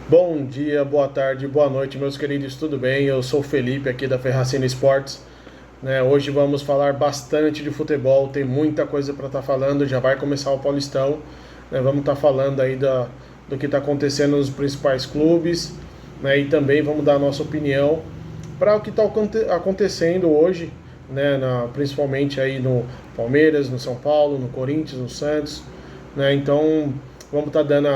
Bom dia, boa tarde, boa noite, meus queridos, tudo bem? Eu sou o Felipe aqui da Ferracina Esportes. Hoje vamos falar bastante de futebol, tem muita coisa para estar falando, já vai começar o Paulistão. Vamos estar falando aí do que está acontecendo nos principais clubes, e também vamos dar a nossa opinião para o que está acontecendo hoje, principalmente aí no Palmeiras, no São Paulo, no Corinthians, no Santos. Então vamos estar dando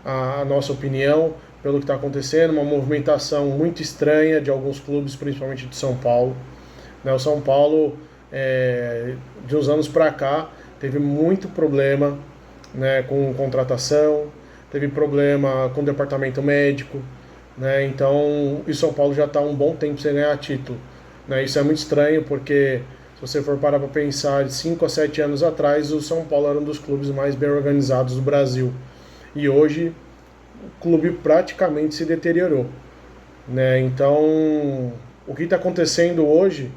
a nossa opinião pelo que está acontecendo, uma movimentação muito estranha de alguns clubes, principalmente de São Paulo. O São Paulo, de uns anos para cá, teve muito problema, com contratação, teve problema com o departamento médico, então o São Paulo já está há um bom tempo sem ganhar título. Isso é muito estranho porque, se você for parar para pensar, de 5 a 7 anos atrás, o São Paulo era um dos clubes mais bem organizados do Brasil. E hoje o clube praticamente se deteriorou. Então, o que está acontecendo hoje,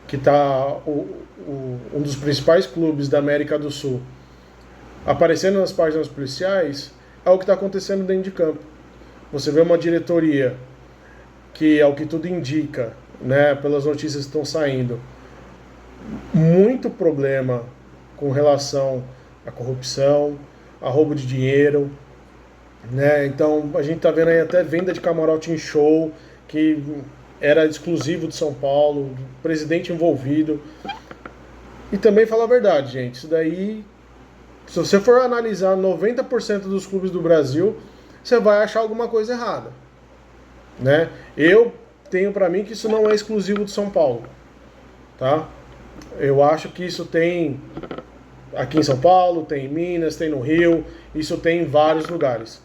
que está um dos principais clubes da América do Sul aparecendo nas páginas policiais, é o que está acontecendo dentro de campo. Você vê uma diretoria que, ao que tudo indica, pelas notícias que estão saindo, muito problema com relação à corrupção, a roubo de dinheiro, Então a gente tá vendo aí até venda de camarote em show, que era exclusivo de São Paulo, presidente envolvido. E também falar a verdade, gente, isso daí, se você for analisar 90% dos clubes do Brasil, você vai achar alguma coisa errada, Eu tenho pra mim que isso não é exclusivo de São Paulo, tá? Eu acho que isso tem aqui em São Paulo, tem em Minas, tem no Rio, isso tem em vários lugares.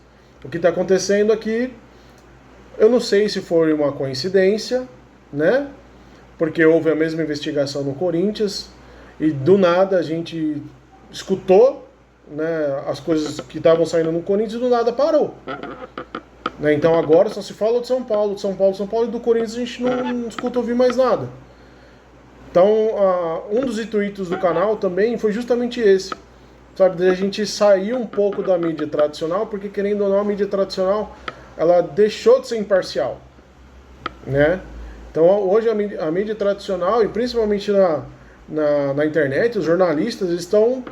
O que está acontecendo aqui, eu não sei se foi uma coincidência, Porque houve a mesma investigação no Corinthians e do nada a gente escutou, as coisas que estavam saindo no Corinthians e do nada parou. Então agora só se fala de São Paulo, de São Paulo, de São Paulo, e do Corinthians a gente não escuta ouvir mais nada. Então, um dos intuitos do canal também foi justamente esse, sabe, de a gente sair um pouco da mídia tradicional, porque, querendo ou não, a mídia tradicional, ela deixou de ser imparcial, Então, hoje a mídia tradicional, e principalmente na internet, os jornalistas estão,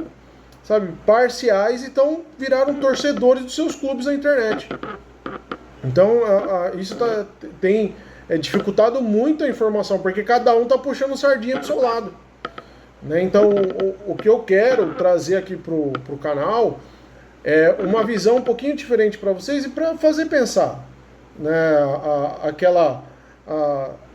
sabe, parciais e viraram torcedores dos seus clubes na internet. Então, isso tem dificultado muito a informação, porque cada um está puxando sardinha do seu lado. Então, o que eu quero trazer aqui pro canal é uma visão um pouquinho diferente para vocês e para fazer pensar,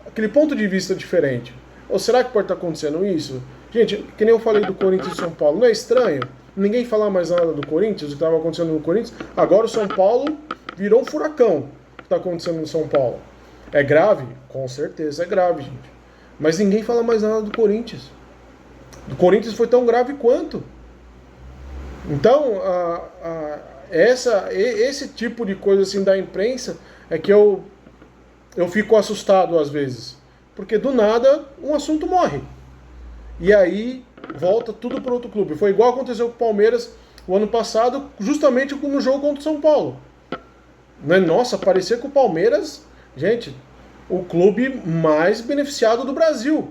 aquele ponto de vista diferente. Ou será que pode estar acontecendo isso? Gente, que nem eu falei do Corinthians e São Paulo, não é estranho? Ninguém falar mais nada do Corinthians, o que estava acontecendo no Corinthians. Agora o São Paulo virou um furacão, o que está acontecendo no São Paulo. É grave? Com certeza é grave, gente. Mas ninguém fala mais nada do Corinthians. Do Corinthians foi tão grave quanto. Então, esse tipo de coisa assim da imprensa é que eu fico assustado às vezes. Porque do nada um assunto morre. E aí volta tudo para outro clube. Foi igual aconteceu com o Palmeiras o ano passado, justamente no jogo contra o São Paulo. Nossa, parecia que o Palmeiras, gente, o clube mais beneficiado do Brasil.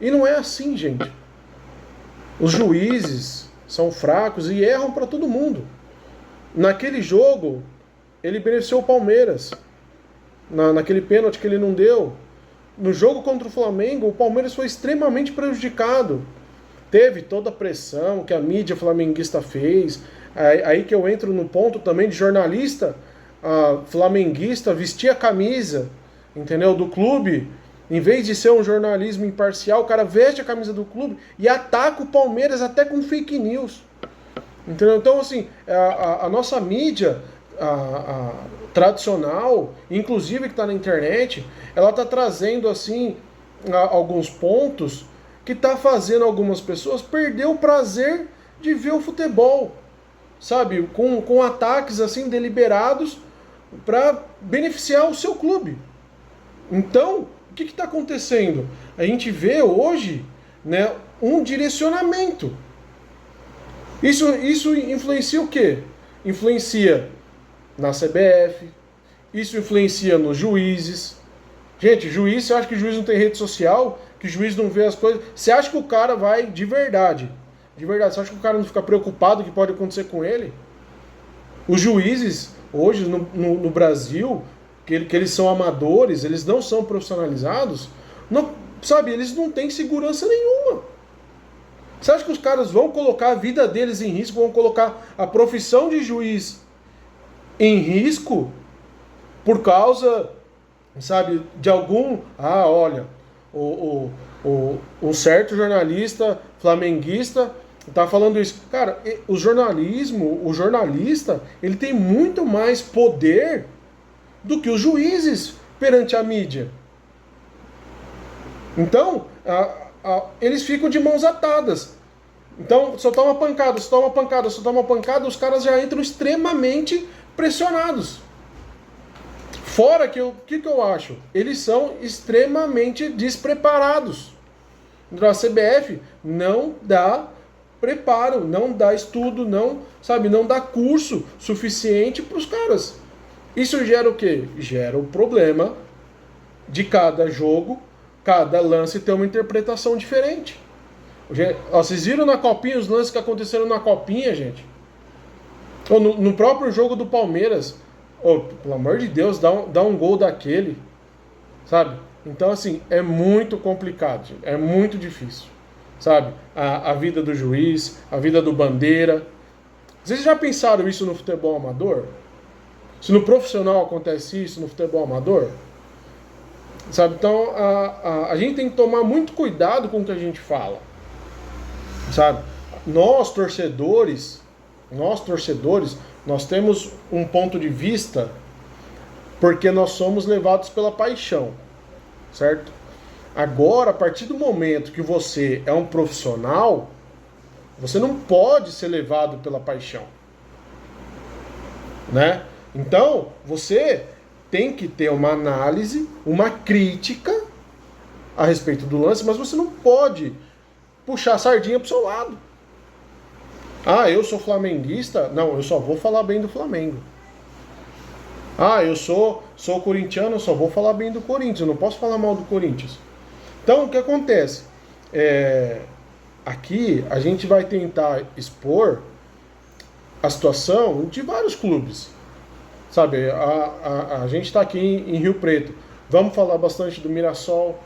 E não é assim, gente. Os juízes são fracos e erram para todo mundo. Naquele jogo, ele beneficiou o Palmeiras. Naquele pênalti que ele não deu. No jogo contra o Flamengo, o Palmeiras foi extremamente prejudicado. Teve toda a pressão que a mídia flamenguista fez. Aí que eu entro no ponto também de jornalista flamenguista vestir a camisa, entendeu, do clube. Em vez de ser um jornalismo imparcial, o cara veste a camisa do clube e ataca o Palmeiras até com fake news. Entendeu? Então, assim, a nossa mídia tradicional, inclusive que está na internet, ela está trazendo, assim, alguns pontos que está fazendo algumas pessoas perder o prazer de ver o futebol, sabe? Com ataques, assim, deliberados para beneficiar o seu clube. Então, o que está acontecendo? A gente vê hoje, um direcionamento. Isso influencia o quê? Influencia na CBF, isso influencia nos juízes. Gente, juiz, você acha que juiz não tem rede social? Que juiz não vê as coisas? Você acha que o cara vai de verdade? De verdade, você acha que o cara não fica preocupado com o que pode acontecer com ele? Os juízes, hoje no Brasil, que eles são amadores, eles não são profissionalizados, não, sabe, eles não têm segurança nenhuma. Você acha que os caras vão colocar a vida deles em risco, vão colocar a profissão de juiz em risco por causa, sabe, de algum... Ah, olha, um certo jornalista flamenguista tá falando isso. Cara, o jornalista, ele tem muito mais poder do que os juízes perante a mídia. Então, eles ficam de mãos atadas. Então, só toma pancada, só toma pancada, só toma pancada, os caras já entram extremamente pressionados. Fora que o que eu acho? Eles são extremamente despreparados. Então, a CBF não dá preparo, não dá estudo, não dá curso suficiente para os caras. Isso gera o quê? Gera o problema de cada jogo, cada lance ter uma interpretação diferente. Vocês viram na Copinha os lances que aconteceram na Copinha, gente? Ou no próprio jogo do Palmeiras, pelo amor de Deus, dá um gol daquele, sabe? Então, assim, é muito complicado, gente. É muito difícil, sabe? A vida do juiz, a vida do bandeira. Vocês já pensaram isso no futebol amador? Se no profissional acontece isso, no futebol amador? Sabe? Então, a gente tem que tomar muito cuidado com o que a gente fala, sabe? Nós, torcedores, nós temos um ponto de vista porque nós somos levados pela paixão, certo? Agora, a partir do momento que você é um profissional, você não pode ser levado pela paixão, né? Então, você tem que ter uma análise, uma crítica a respeito do lance, mas você não pode puxar a sardinha pro seu lado. Ah, eu sou flamenguista? Não, eu só vou falar bem do Flamengo. Ah, eu sou corintiano, eu só vou falar bem do Corinthians, eu não posso falar mal do Corinthians. Então, o que acontece? Aqui a gente vai tentar expor a situação de vários clubes. Sabe, a gente está aqui em Rio Preto. Vamos falar bastante do Mirassol,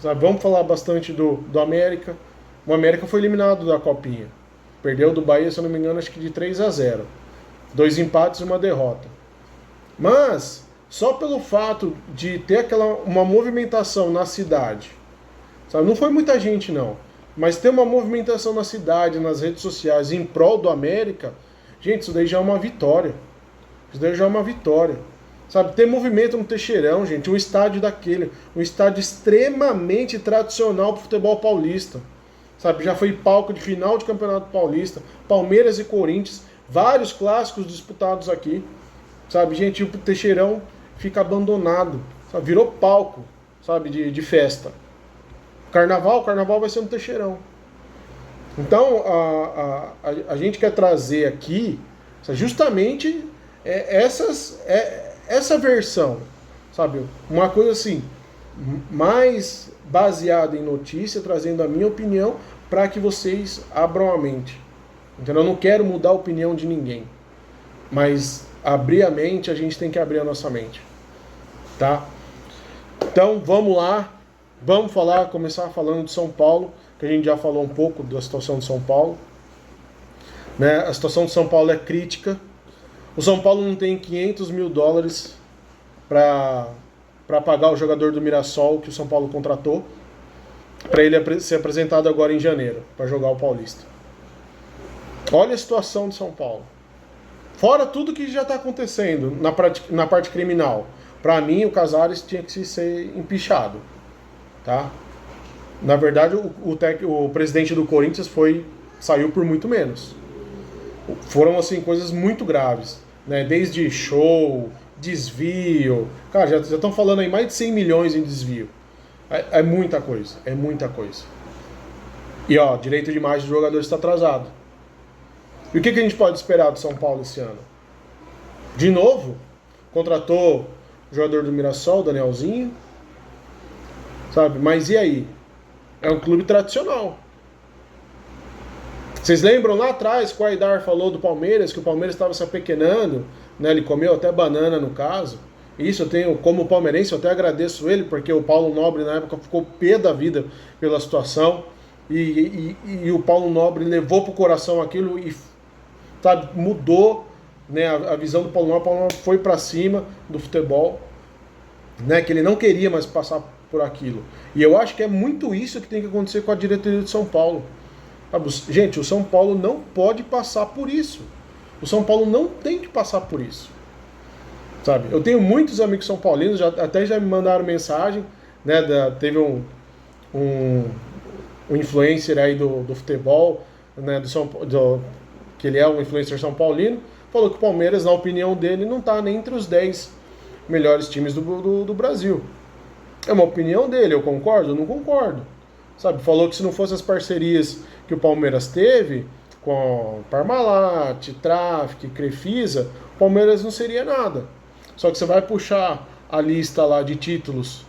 sabe? Vamos falar bastante do América. O América foi eliminado da Copinha. Perdeu do Bahia, se eu não me engano, acho que de 3-0. 2 empates e uma derrota. Mas, só pelo fato de ter uma movimentação na cidade, sabe? Não foi muita gente, não. Mas ter uma movimentação na cidade, nas redes sociais, em prol do América, gente, isso daí já é uma vitória. Isso daí já é uma vitória. Sabe, ter movimento no Teixeirão, gente, um estádio daquele, um estádio extremamente tradicional pro futebol paulista. Sabe, já foi palco de final de Campeonato Paulista, Palmeiras e Corinthians, vários clássicos disputados aqui. Sabe, gente, o Teixeirão fica abandonado, sabe, virou palco, sabe, de festa. Carnaval vai ser no Teixeirão. Então, a gente quer trazer aqui justamente essa versão, sabe? Uma coisa assim, mais baseada em notícia, trazendo a minha opinião para que vocês abram a mente. Entendeu? Eu não quero mudar a opinião de ninguém, mas abrir a mente, a gente tem que abrir a nossa mente, tá? Então, vamos lá, vamos começar falando de São Paulo, que a gente já falou um pouco da situação de São Paulo, né? A situação de São Paulo é crítica. O São Paulo não tem $500 mil para pagar o jogador do Mirassol que o São Paulo contratou, para ele ser apresentado agora em janeiro, para jogar o Paulista. Olha a situação de São Paulo. Fora tudo que já está acontecendo na parte criminal. Para mim, o Casares tinha que ser empichado. Tá? Na verdade, o presidente do Corinthians saiu por muito menos. Foram assim coisas muito graves, né? Desde show, desvio. Cara, já estão falando aí mais de 100 milhões em desvio. É muita coisa, é muita coisa. E ó, direito de imagem do jogador está atrasado. E o que a gente pode esperar do São Paulo esse ano? De novo, contratou o jogador do Mirassol, Danielzinho, sabe? Mas e aí? É um clube tradicional. Vocês lembram lá atrás que o Aidar falou do Palmeiras, que o Palmeiras estava se apequenando, né? Ele comeu até banana no caso. Isso eu tenho, como palmeirense, eu até agradeço ele, porque o Paulo Nobre na época ficou pé da vida pela situação. E o Paulo Nobre levou pro coração aquilo e, sabe, mudou, né, a visão do Paulo Nobre. O Paulo Nobre foi para cima do futebol, né, que ele não queria mais passar por aquilo. E eu acho que é muito isso que tem que acontecer com a diretoria de São Paulo. Gente, o São Paulo não pode passar por isso. O São Paulo não tem que passar por isso. Sabe? Eu tenho muitos amigos são paulinos, até já me mandaram mensagem, né? Teve um influencer aí do futebol, né? Que ele é um influencer são paulino, falou que o Palmeiras, na opinião dele, não está nem entre os 10 melhores times do Brasil. É uma opinião dele, eu concordo? Eu não concordo. Sabe? Falou que se não fossem as parcerias que o Palmeiras teve com Parmalat, Traffic, Crefisa, o Palmeiras não seria nada. Só que você vai puxar a lista lá de títulos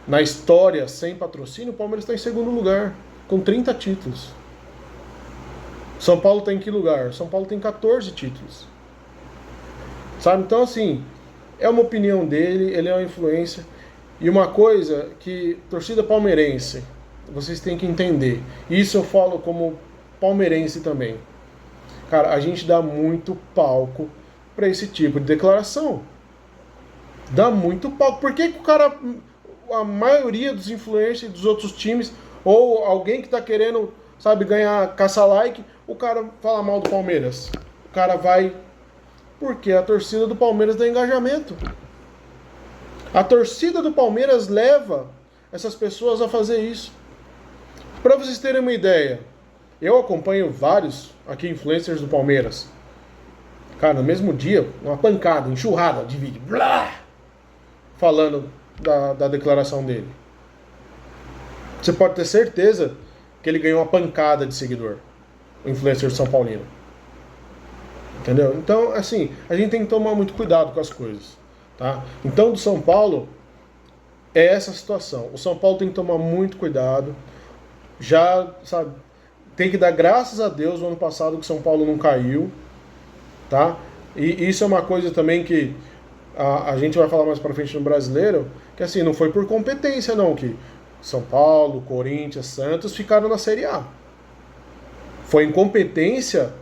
na história sem patrocínio, o Palmeiras está em segundo lugar, com 30 títulos. São Paulo está em que lugar? São Paulo tem 14 títulos. Sabe? Então, assim, é uma opinião dele, ele é uma influência. E uma coisa que torcida palmeirense, vocês têm que entender. Isso eu falo como palmeirense também. Cara, a gente dá muito palco para esse tipo de declaração. Dá muito palco. Por que o cara, a maioria dos influencers dos outros times, ou alguém que tá querendo, sabe, ganhar caça-like, o cara fala mal do Palmeiras? O cara vai... Porque a torcida do Palmeiras dá engajamento. A torcida do Palmeiras leva essas pessoas a fazer isso. Para vocês terem uma ideia, eu acompanho vários aqui influencers do Palmeiras. Cara, no mesmo dia, uma pancada, enxurrada de vídeo. Blá! Falando da declaração dele. Você pode ter certeza que ele ganhou uma pancada de seguidor. O influencer São Paulino. Entendeu? Então, assim, a gente tem que tomar muito cuidado com as coisas. Tá? Então, do São Paulo, é essa situação. O São Paulo tem que tomar muito cuidado. Já, sabe, tem que dar graças a Deus no ano passado que o São Paulo não caiu. Tá? E isso é uma coisa também que a gente vai falar mais pra frente no Brasileiro, que assim, não foi por competência não, que São Paulo, Corinthians, Santos ficaram na Série A. Foi incompetência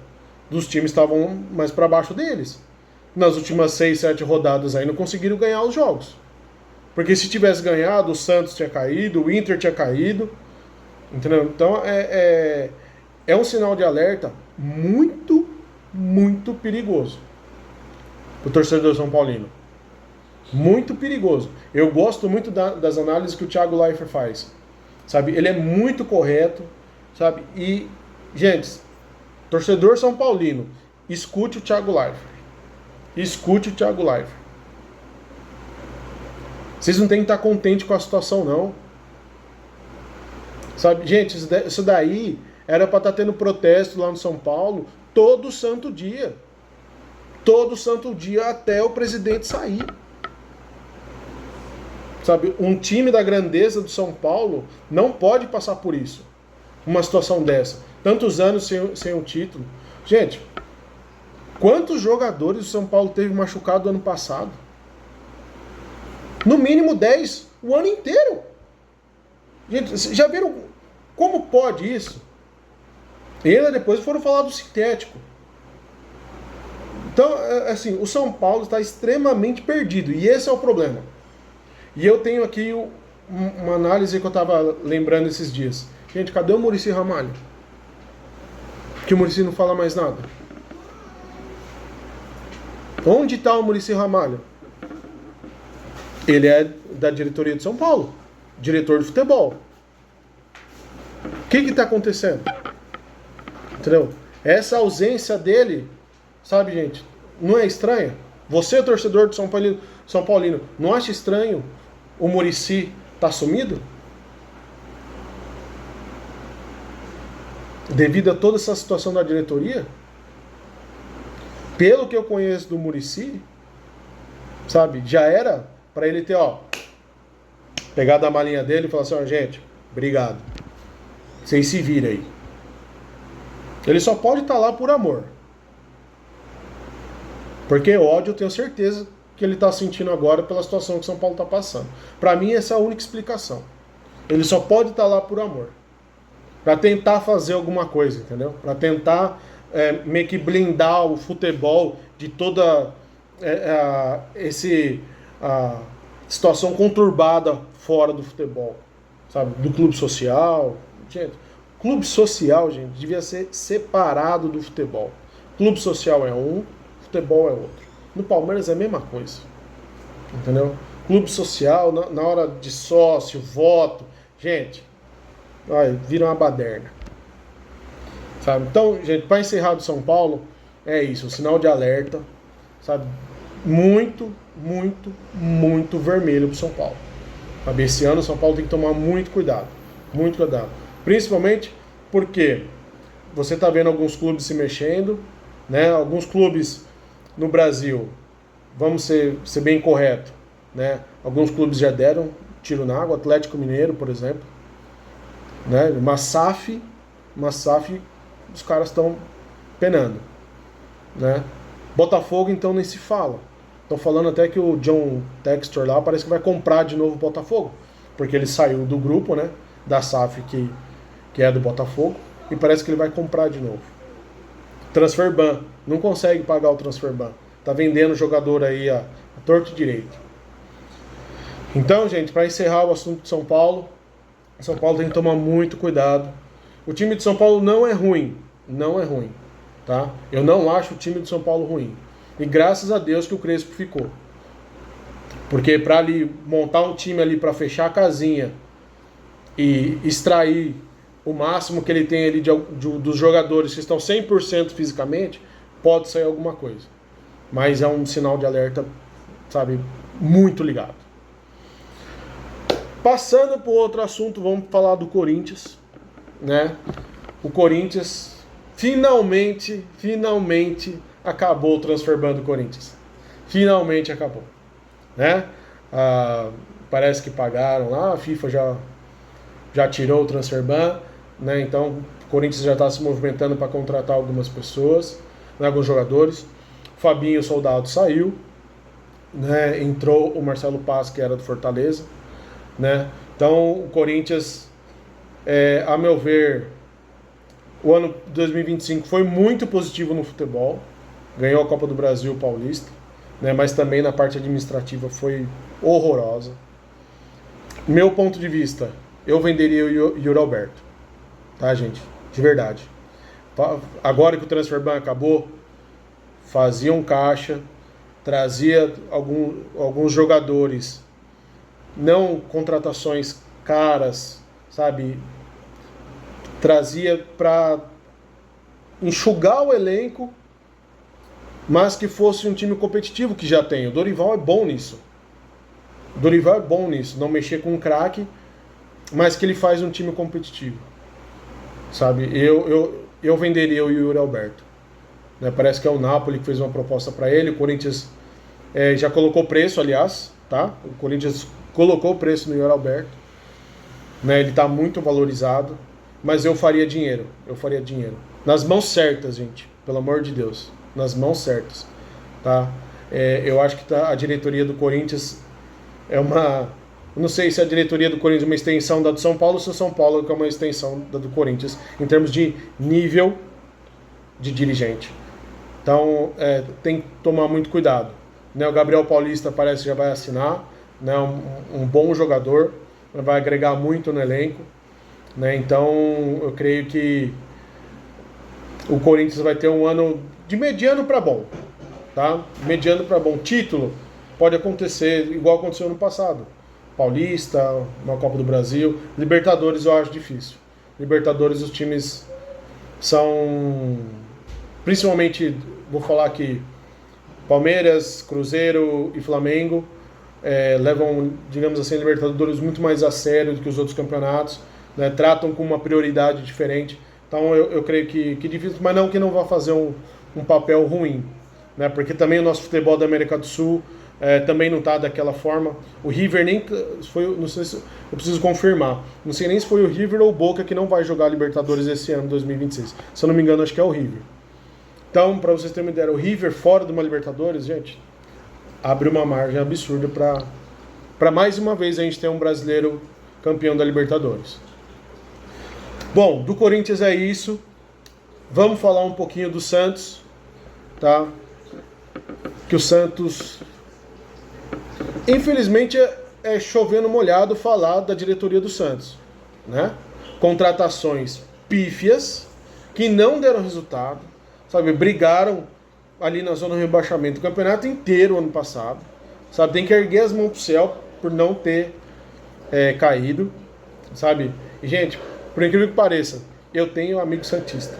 dos times que estavam mais para baixo deles. Nas últimas 6, 7 rodadas aí não conseguiram ganhar os jogos. Porque se tivesse ganhado, o Santos tinha caído, o Inter tinha caído. Entendeu? Então é um sinal de alerta muito, muito perigoso pro torcedor São Paulino. Muito perigoso. Eu gosto muito das análises que o Thiago Leifert faz. Sabe? Ele é muito correto. Sabe? E, gente, torcedor São Paulino, escute o Thiago Leifert. Escute o Thiago Leifert. Vocês não têm que estar contentes com a situação, não. Sabe? Gente, isso daí era para estar tendo protesto lá no São Paulo todo santo dia. Todo santo dia até o presidente sair. Sabe, um time da grandeza do São Paulo não pode passar por isso. Uma situação dessa. Tantos anos sem um título. Gente, quantos jogadores o São Paulo teve machucado ano passado? No mínimo 10, o ano inteiro. Gente, já viram como pode isso? E ainda depois foram falar do sintético. Então, assim, o São Paulo está extremamente perdido. E esse é o problema. E eu tenho aqui uma análise que eu estava lembrando esses dias. Gente, cadê o Muricy Ramalho? Que o Muricy não fala mais nada. Onde está o Muricy Ramalho? Ele é da diretoria de São Paulo. Diretor de futebol. O que está acontecendo? Entendeu? Essa ausência dele, sabe, gente, não é estranha? Você, torcedor de São Paulino, não acha estranho o Muricy tá sumido? Devido a toda essa situação da diretoria? Pelo que eu conheço do Muricy, sabe? Já era para ele ter, ó, pegado a malinha dele e falar assim, ó, gente, obrigado. Vocês se viram aí. Ele só pode estar lá por amor. Porque ódio eu tenho certeza que ele está sentindo agora pela situação que o São Paulo está passando. Para mim, essa é a única explicação. Ele só pode estar lá por amor. Para tentar fazer alguma coisa, entendeu? Para tentar meio que blindar o futebol de toda essa situação conturbada fora do futebol. Sabe? Do clube social. Gente, clube social, gente, devia ser separado do futebol. Clube social é um, futebol é outro. No Palmeiras é a mesma coisa. Entendeu? Clube social, na hora de sócio, voto, gente, olha, vira uma baderna. Sabe? Então, gente, para encerrar do São Paulo, é isso, o sinal de alerta, sabe? Muito, muito, muito vermelho pro São Paulo. Sabe? Esse ano o São Paulo tem que tomar muito cuidado. Muito cuidado. Principalmente porque você está vendo alguns clubes se mexendo, né? Alguns clubes no Brasil, vamos ser bem correto, né? Alguns clubes já deram tiro na água, Atlético Mineiro, por exemplo, né? Uma SAF, os caras estão penando, né? Botafogo, então, nem se fala. Estão falando até que o John Textor lá parece que vai comprar de novo o Botafogo, porque ele saiu do grupo, né? Da SAF que é do Botafogo, e parece que ele vai comprar de novo. Transfer ban, não consegue pagar o transfer ban. Tá vendendo jogador aí a torto e direito. Então, gente, para encerrar o assunto de São Paulo tem que tomar muito cuidado. O time de São Paulo não é ruim, tá? Eu não acho o time de São Paulo ruim. E graças a Deus que o Crespo ficou. Porque para ali montar um time ali para fechar a casinha e extrair o máximo que ele tem ali dos jogadores que estão 100% fisicamente, pode sair alguma coisa. Mas é um sinal de alerta, sabe, muito ligado. Passando para outro assunto, vamos falar do Corinthians, né? O Corinthians finalmente acabou o transfer ban do Corinthians. Finalmente acabou, né? Parece que pagaram lá, a FIFA já tirou o transfer ban, né? Então o Corinthians já está se movimentando para contratar algumas pessoas, né? Alguns jogadores. O Fabinho Soldado saiu, né? Entrou o Marcelo Paz, que era do Fortaleza, né? Então o Corinthians, a meu ver, o ano 2025 foi muito positivo no futebol, ganhou a Copa do Brasil Paulista, né? Mas também na parte administrativa foi horrorosa. Meu ponto de vista, eu venderia o Yuri Alberto, tá, gente? De verdade. Agora que o transfer ban acabou, fazia um caixa, trazia alguns jogadores, não contratações caras, sabe? Trazia para enxugar o elenco, mas que fosse um time competitivo, que já tem. O Dorival é bom nisso. Não mexer com um craque, mas que ele faz um time competitivo. Sabe? Eu venderia o Yuri Alberto. Né? Parece que é o Napoli que fez uma proposta para ele. O Corinthians já colocou preço, aliás. Tá? O Corinthians colocou preço no Yuri Alberto. Né? Ele está muito valorizado. Mas eu faria dinheiro. Nas mãos certas, gente. Pelo amor de Deus. Nas mãos certas. Tá? Eu acho que a diretoria do Corinthians é uma... Não sei se a diretoria do Corinthians é uma extensão da do São Paulo ou se o São Paulo é uma extensão da do Corinthians, em termos de nível de dirigente. Então, tem que tomar muito cuidado. Né? O Gabriel Paulista parece que já vai assinar, né? Um bom jogador, vai agregar muito no elenco. Né? Então, eu creio que o Corinthians vai ter um ano de mediano para bom. Tá? Mediano para bom. Título pode acontecer igual aconteceu no passado. Paulista, uma Copa do Brasil. Libertadores eu acho difícil. Libertadores os times são... Principalmente, vou falar aqui, Palmeiras, Cruzeiro e Flamengo levam, digamos assim, Libertadores muito mais a sério do que os outros campeonatos. Né? Tratam com uma prioridade diferente. Então eu creio que difícil, mas não que não vá fazer um papel ruim. Né? Porque também o nosso futebol da América do Sul também não está daquela forma. O River nem foi, não sei se eu preciso confirmar. Não sei nem se foi o River ou o Boca que não vai jogar a Libertadores esse ano, 2026. Se eu não me engano, acho que é o River. Então, para vocês terem uma ideia, o River fora de uma Libertadores, gente, abre uma margem absurda para mais uma vez a gente ter um brasileiro campeão da Libertadores. Bom, do Corinthians é isso. Vamos falar um pouquinho do Santos, tá? Que o Santos, infelizmente, é chovendo molhado falar da diretoria do Santos, né? Contratações pífias que não deram resultado, sabe? Brigaram ali na zona do rebaixamento o campeonato inteiro ano passado, sabe? Tem que erguer as mãos pro céu por não ter caído, sabe? E, gente, por incrível que pareça, eu tenho amigo santista.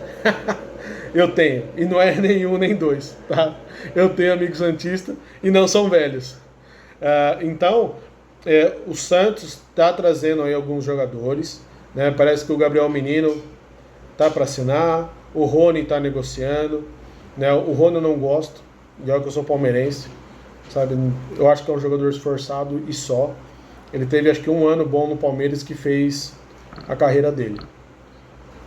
Eu tenho, e não é nenhum nem dois, tá? Eu tenho amigo santista e não são velhos. Então, o Santos está trazendo aí alguns jogadores, né? Parece que o Gabriel Menino tá para assinar, o Rony está negociando, né? O Rony eu não gosto, já que eu sou palmeirense, sabe? Eu acho que é um jogador esforçado e só. Ele teve acho que um ano bom no Palmeiras que fez a carreira dele.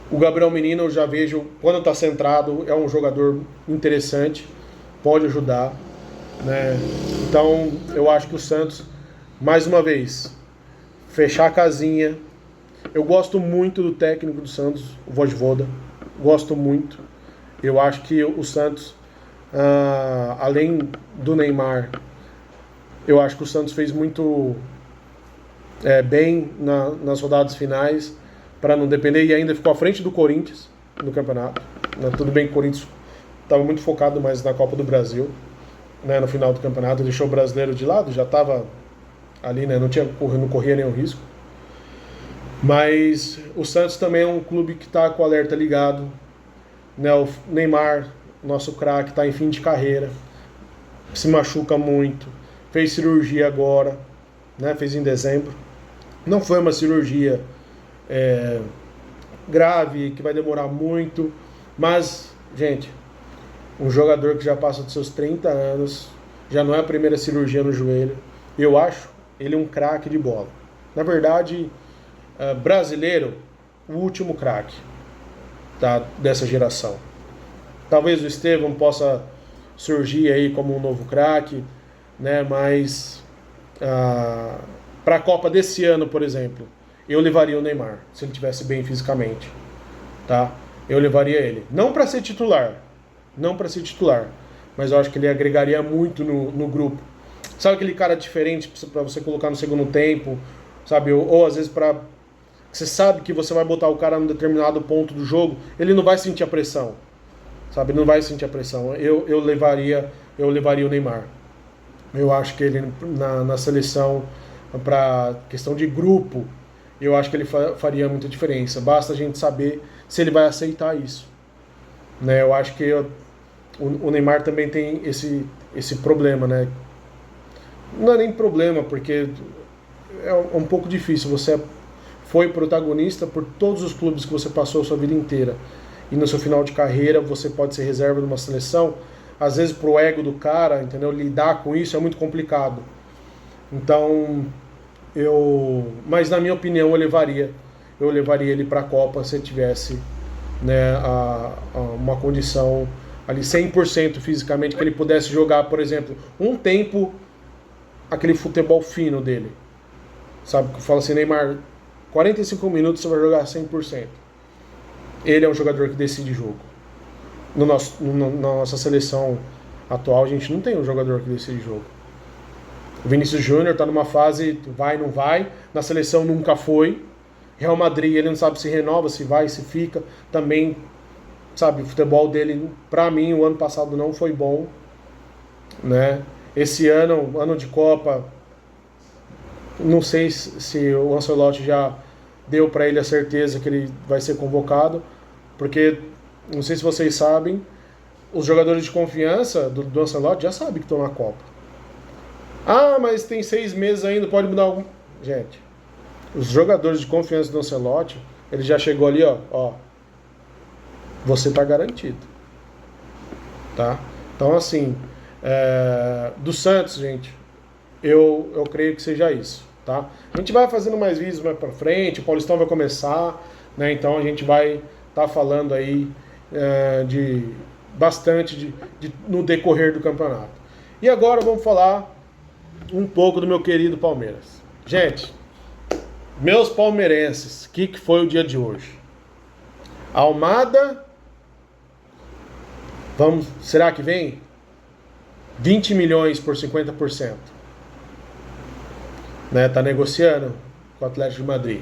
O Gabriel Menino eu já vejo, quando está centrado, é um jogador interessante, pode ajudar, né? Então eu acho que o Santos, mais uma vez, fechar a casinha. Eu gosto muito do técnico do Santos, o Vojvoda, gosto muito. Eu acho que o Santos, além do Neymar, eu acho que o Santos fez muito bem nas rodadas finais, para não depender, e ainda ficou à frente do Corinthians no campeonato. Tudo bem que o Corinthians estava muito focado mais na Copa do Brasil, né, no final do campeonato, deixou o brasileiro de lado, já estava ali, né, não corria nenhum risco. Mas o Santos também é um clube que está com o alerta ligado, né, o Neymar, nosso craque, está em fim de carreira, se machuca muito, fez cirurgia agora, né, fez em dezembro. Não foi uma cirurgia grave, que vai demorar muito, mas, gente, um jogador que já passa dos seus 30 anos, já não é a primeira cirurgia no joelho, eu acho ele um craque de bola. Na verdade, brasileiro, o último craque, tá, dessa geração. Talvez o Estevão possa surgir aí como um novo craque, né, mas para a Copa desse ano, por exemplo, eu levaria o Neymar, se ele estivesse bem fisicamente, tá? Eu levaria ele. Não para ser titular, mas eu acho que ele agregaria muito no grupo. Sabe aquele cara diferente para você colocar no segundo tempo, sabe? Ou às vezes para você sabe que você vai botar o cara num determinado ponto do jogo, ele não vai sentir a pressão, sabe? Ele não vai sentir a pressão. Eu levaria o Neymar. Eu acho que ele na seleção, para questão de grupo, eu acho que ele faria muita diferença. Basta a gente saber se ele vai aceitar isso, né? Eu acho que o Neymar também tem esse problema, né? Não é nem problema, porque é um pouco difícil. Você foi protagonista por todos os clubes que você passou a sua vida inteira. E no seu final de carreira você pode ser reserva de uma seleção. Às vezes pro ego do cara, entendeu? Lidar com isso é muito complicado. Então, mas na minha opinião eu levaria ele para a Copa se ele tivesse, né, uma condição ali 100% fisicamente, que ele pudesse jogar, por exemplo, um tempo aquele futebol fino dele. Sabe, que eu falo assim, Neymar, 45 minutos você vai jogar 100%. Ele é um jogador que decide jogo. Na nossa seleção atual, a gente não tem um jogador que decide jogo. O Vinícius Júnior está numa fase vai, não vai. Na seleção nunca foi. Real Madrid, ele não sabe se renova, se vai, se fica. Também, sabe, o futebol dele, para mim, o ano passado não foi bom, né? Esse ano de Copa, não sei se o Ancelotti já deu para ele a certeza que ele vai ser convocado, porque, não sei se vocês sabem, os jogadores de confiança do Ancelotti já sabem que estão na Copa. Ah, mas tem 6 meses ainda, pode mudar algum... Gente, os jogadores de confiança do Ancelotti, ele já chegou ali, ó, você tá garantido, tá? Então, assim, do Santos, gente, eu creio que seja isso, tá? A gente vai fazendo mais vídeos mais pra frente, o Paulistão vai começar, né? Então a gente vai estar falando aí de bastante no decorrer do campeonato. E agora vamos falar um pouco do meu querido Palmeiras. Gente, meus palmeirenses, o que foi o dia de hoje? Almada, será que vem? 20 milhões por 50%. Né, tá negociando com o Atlético de Madrid.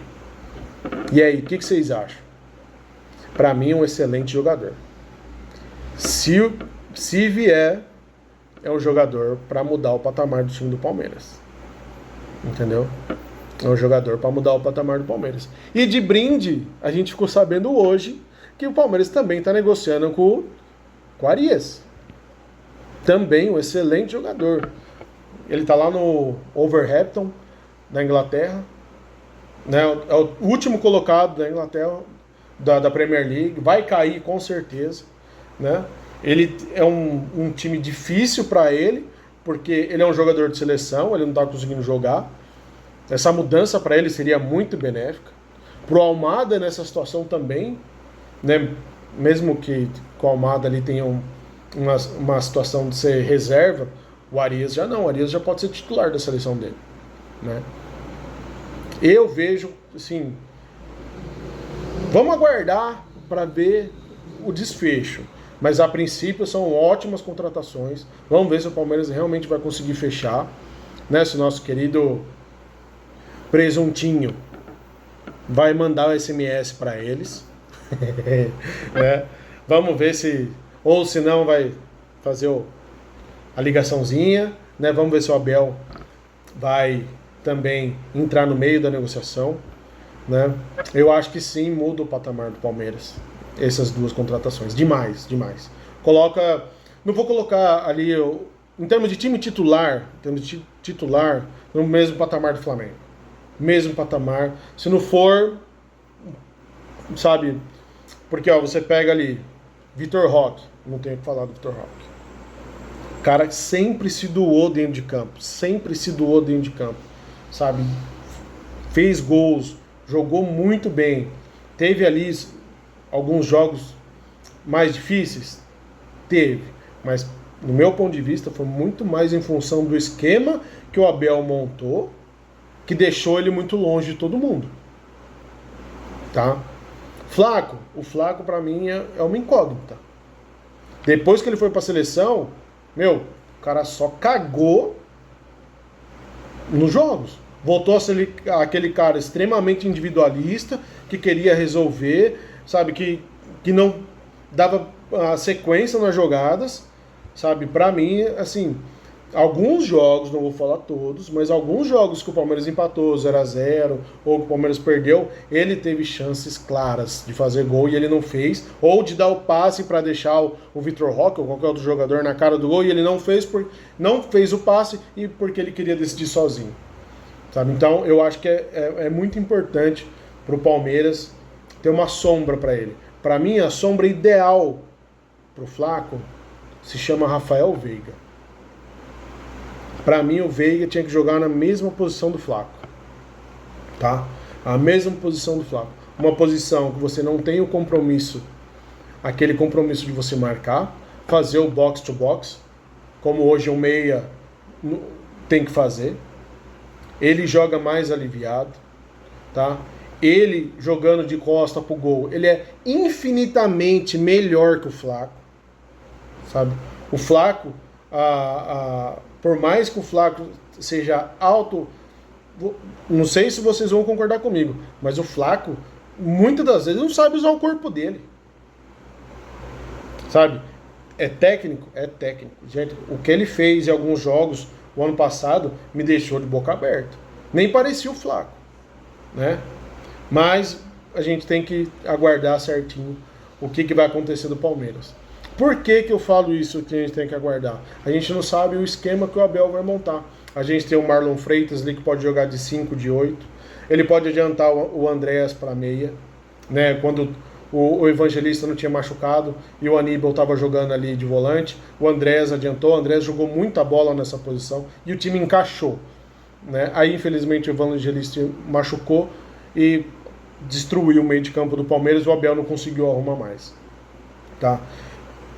E aí, o que vocês acham? Para mim, um excelente jogador. Se vier, é um jogador para mudar o patamar do time do Palmeiras. Entendeu? É um jogador para mudar o patamar do Palmeiras. E de brinde, a gente ficou sabendo hoje que o Palmeiras também está negociando com o Arias. Também um excelente jogador. Ele está lá no Wolverhampton, da Inglaterra. Né? É o último colocado da Inglaterra, da Premier League. Vai cair com certeza. Né? Ele é um time difícil para ele, porque ele é um jogador de seleção, ele não está conseguindo jogar. Essa mudança para ele seria muito benéfica. Para o Almada nessa situação também, né? Mesmo que com o Almada ali tenha uma situação de ser reserva, o Arias já não. O Arias já pode ser titular da seleção dele. Né? Eu vejo, assim, vamos aguardar para ver o desfecho. Mas a princípio são ótimas contratações. Vamos ver se o Palmeiras realmente vai conseguir fechar. Né? Se o nosso querido Presuntinho vai mandar o SMS para eles. Né? Vamos ver se... Ou se não, vai fazer a ligaçãozinha. Né? Vamos ver se o Abel vai também entrar no meio da negociação. Né? Eu acho que sim, muda o patamar do Palmeiras. Essas duas contratações. Demais. Não vou colocar ali, em termos de time titular, no mesmo patamar do Flamengo. Mesmo patamar. Se não for, sabe, porque você pega ali Vitor Roque, não tenho o que falar do Vitor Roque. O cara sempre se doou dentro de campo. Sabe? Fez gols, jogou muito bem. Teve ali alguns jogos mais difíceis? Teve. Mas, no meu ponto de vista, foi muito mais em função do esquema que o Abel montou, que deixou ele muito longe de todo mundo. Tá? O Flaco pra mim é uma incógnita. Depois que ele foi pra seleção, o cara só cagou nos jogos. Voltou a ser aquele cara extremamente individualista, que queria resolver, sabe, que não dava a sequência nas jogadas, sabe? Pra mim, assim, alguns jogos, não vou falar todos, mas alguns jogos que o Palmeiras empatou 0-0, ou que o Palmeiras perdeu, ele teve chances claras de fazer gol e ele não fez, ou de dar o passe para deixar o Vitor Roque ou qualquer outro jogador na cara do gol e ele não fez o passe e porque ele queria decidir sozinho. Sabe? Então eu acho que é muito importante para o Palmeiras ter uma sombra para ele. Para mim, a sombra ideal para o Flaco se chama Rafael Veiga. Para mim, o Veiga tinha que jogar na mesma posição do Flaco. Tá? A mesma posição do Flaco. Uma posição que você não tem o compromisso, aquele compromisso de você marcar, fazer o box to box, como hoje o meia tem que fazer. Ele joga mais aliviado, tá? Ele jogando de costa pro gol, ele é infinitamente melhor que o Flaco, sabe? O Flaco, por mais que o Flaco seja alto, não sei se vocês vão concordar comigo, mas o Flaco, muitas das vezes, não sabe usar o corpo dele, sabe? É técnico? É técnico. Gente, o que ele fez em alguns jogos o ano passado me deixou de boca aberta. Nem parecia o Flaco, né? Mas a gente tem que aguardar certinho o que vai acontecer do Palmeiras. Por que eu falo isso que a gente tem que aguardar? A gente não sabe o esquema que o Abel vai montar. A gente tem o Marlon Freitas ali que pode jogar de 5, de 8. Ele pode adiantar o Andréas para meia, né? Quando o Evangelista não tinha machucado e o Aníbal estava jogando ali de volante. O Andrés adiantou, o Andrés jogou muita bola nessa posição e o time encaixou, né? Aí, infelizmente, o Evangelista machucou e destruiu o meio de campo do Palmeiras. O Abel não conseguiu arrumar mais, tá?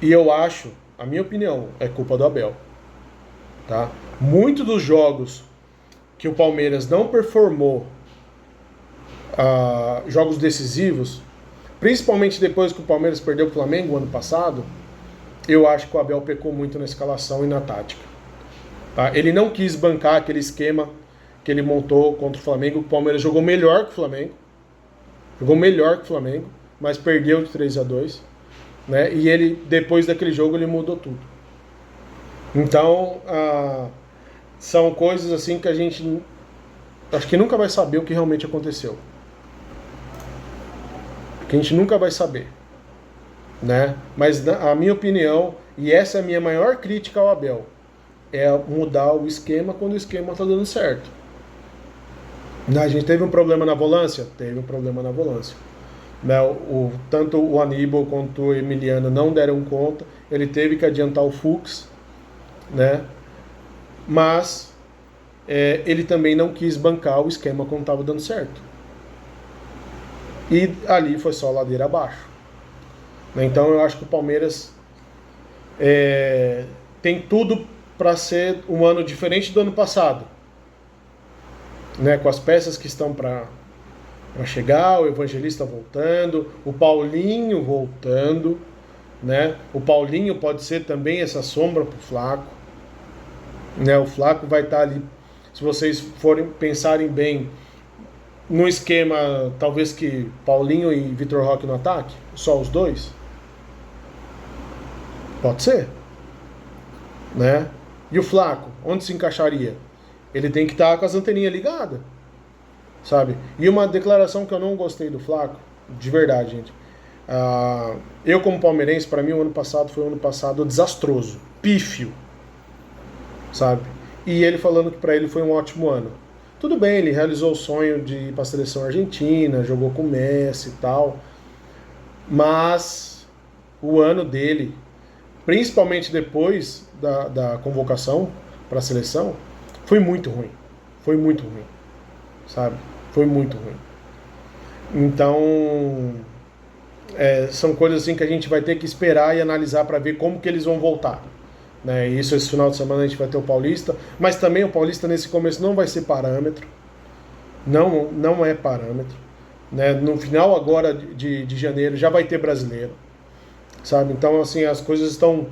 E eu acho, a minha opinião, é culpa do Abel, tá? Muitos dos jogos que o Palmeiras não performou, jogos decisivos, principalmente depois que o Palmeiras perdeu o Flamengo ano passado, eu acho que o Abel pecou muito na escalação e na tática. Tá? Ele não quis bancar aquele esquema que ele montou contra o Flamengo. O Palmeiras jogou melhor que o Flamengo. Jogou melhor que o Flamengo, mas perdeu de 3-2. Né? E ele, depois daquele jogo, ele mudou tudo. Então, são coisas assim que a gente acho que nunca vai saber o que realmente aconteceu. Que a gente nunca vai saber, né? Mas a minha opinião, e essa é a minha maior crítica ao Abel, é mudar o esquema quando o esquema está dando certo. A gente teve um problema na volância? Teve um problema na volância. Né? Tanto o Aníbal quanto o Emiliano não deram conta, ele teve que adiantar o Fux, né? Mas ele também não quis bancar o esquema quando estava dando certo. E ali foi só ladeira abaixo. Então eu acho que o Palmeiras tem tudo para ser um ano diferente do ano passado, né? Com as peças que estão para chegar, o Evangelista voltando, o Paulinho voltando, né? O Paulinho pode ser também essa sombra para o Flaco, né? O Flaco vai estar ali, se vocês forem pensarem bem, no esquema, talvez que Paulinho e Vitor Roque no ataque, só os dois. Pode ser, né? E o Flaco, onde se encaixaria? Ele tem que estar com as anteninhas ligadas, sabe? E uma declaração que eu não gostei do Flaco, de verdade, gente. Eu como palmeirense, para mim o ano passado foi um ano passado desastroso, pífio, sabe? E ele falando que para ele foi um ótimo ano. Tudo bem, ele realizou o sonho de ir para a seleção argentina, jogou com o Messi e tal, mas o ano dele, principalmente depois da convocação para a seleção, foi muito ruim. Foi muito ruim, sabe? Foi muito ruim. Então, são coisas assim que a gente vai ter que esperar e analisar para ver como que eles vão voltar. Né? Isso, esse final de semana a gente vai ter o Paulista, mas também o Paulista nesse começo não vai ser parâmetro, não é parâmetro, né? No final agora de janeiro já vai ter brasileiro, sabe? Então assim, as coisas estão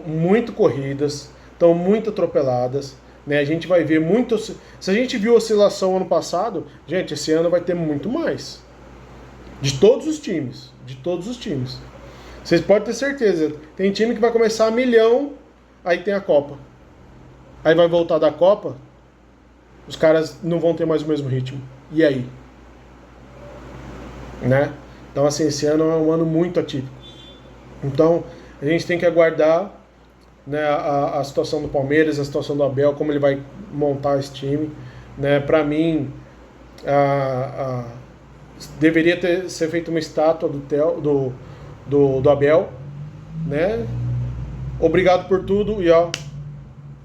muito corridas, estão muito atropeladas, né? A gente vai ver muito, se a gente viu oscilação ano passado, gente, esse ano vai ter muito mais, de todos os times, vocês podem ter certeza, tem time que vai começar a milhão, aí tem a Copa. Aí vai voltar da Copa, os caras não vão ter mais o mesmo ritmo. E aí? Né? Então, assim, esse ano é um ano muito atípico. Então, a gente tem que aguardar, né, a situação do Palmeiras, a situação do Abel, como ele vai montar esse time. Né? Para mim, deveria ser feita uma estátua do Abel, né? Obrigado por tudo e ó,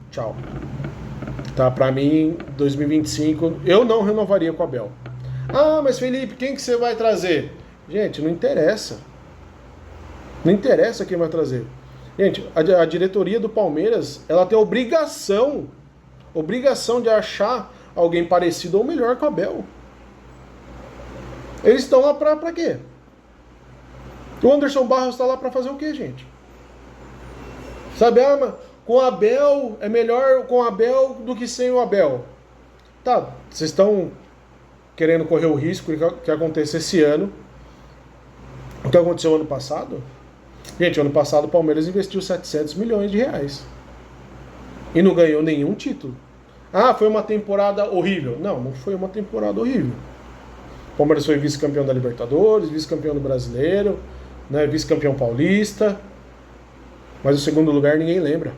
tchau. Tá, pra mim, 2025, eu não renovaria com o Abel. Ah, mas Felipe, quem que você vai trazer? Gente, não interessa. Não interessa quem vai trazer. Gente, a diretoria do Palmeiras, ela tem obrigação de achar alguém parecido ou melhor com o Abel. Eles estão lá pra quê? O Anderson Barros está lá pra fazer o quê, gente? Sabe, mas com o Abel é melhor com o Abel do que sem o Abel. Tá, vocês estão querendo correr o risco que aconteça esse ano. O que aconteceu ano passado? Gente, ano passado o Palmeiras investiu 700 milhões de reais. E não ganhou nenhum título. Ah, foi uma temporada horrível. Não foi uma temporada horrível. O Palmeiras foi vice-campeão da Libertadores, vice-campeão do Brasileiro, né, vice-campeão paulista. Mas o segundo lugar ninguém lembra.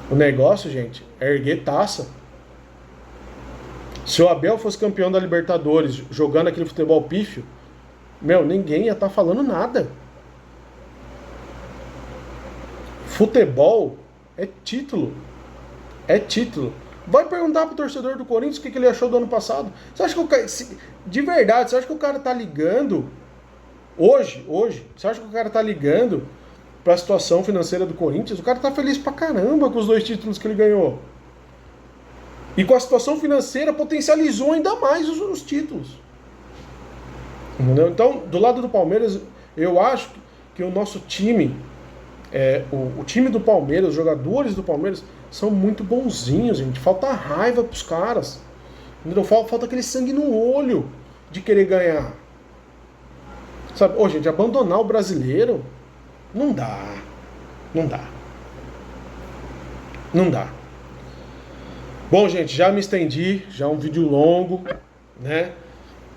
O negócio, gente, é erguer taça. Se o Abel fosse campeão da Libertadores jogando aquele futebol pífio, ninguém ia estar falando nada. Futebol é título. É título. Vai perguntar pro torcedor do Corinthians o que ele achou do ano passado. Você acha que o cara, de verdade, você acha que o cara tá ligando hoje, você acha que o cara tá ligando pra situação financeira do Corinthians? O cara tá feliz pra caramba com os 2 títulos que ele ganhou. E com a situação financeira potencializou ainda mais os títulos. Entendeu? Então, do lado do Palmeiras, eu acho que o nosso time, o time do Palmeiras, os jogadores do Palmeiras, são muito bonzinhos, gente. Falta raiva pros caras. Entendeu? Falta aquele sangue no olho de querer ganhar. Sabe? Ô, gente, abandonar o brasileiro não dá. Não dá. Não dá. Bom, gente, já me estendi, já é um vídeo longo, né?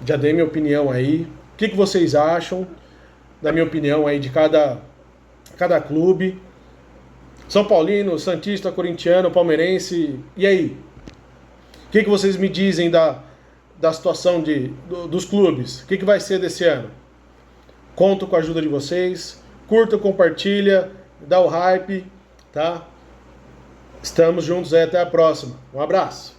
Já dei minha opinião aí. O que vocês acham da minha opinião aí de cada clube? São Paulino, Santista, Corintiano, Palmeirense, e aí? O que vocês me dizem da situação dos clubes? O que vai ser desse ano? Conto com a ajuda de vocês. Curta, compartilha, dá o hype, tá? Estamos juntos aí, até a próxima. Um abraço.